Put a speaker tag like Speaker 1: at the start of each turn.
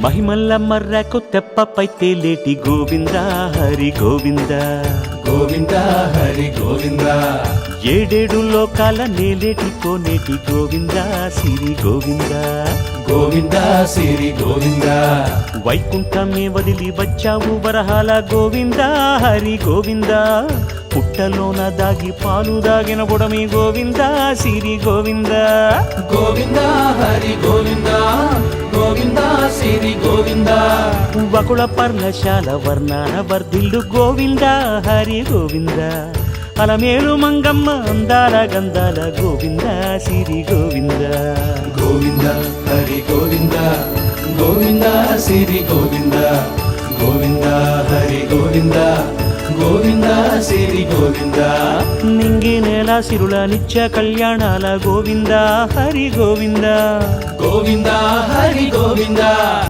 Speaker 1: మహిమల్ల మర్రకు తెప్పపై తేలేటి గోవింద హరి గోవింద
Speaker 2: గోవింద హరి గోవింద
Speaker 1: ఏడేడు లోకాల నేలేటి కోనేటి గోవింద సిరి గోవింద
Speaker 2: గోవింద సిరి గోవింద
Speaker 1: వైకుంఠమే వదిలి వచ్చావు వరహాల గోవింద హరి గోవింద పుట్టలోన దాగి పాలు దాగిన బుడమి గోవింద సిరి గోవింద
Speaker 2: గోవింద హరి గోవింద గోవింద సిరి గోవింద
Speaker 1: వకుళ పర్ణశాల వర్ణాన వర్ధిల్లు గోవింద హరి గోవింద అలమేలు మంగమ్మ అందాల గంధాల గోవింద సిరి గోవింద
Speaker 2: గోవింద హరి గోవింద గోవింద సిరి గోవింద గోవింద హరి గోవింద గోవింద సిరి గోవింద
Speaker 1: నింగి నేల సిరుల నిత్య కళ్యాణాల గోవింద హరి గోవింద
Speaker 2: గోవింద హరి గోవింద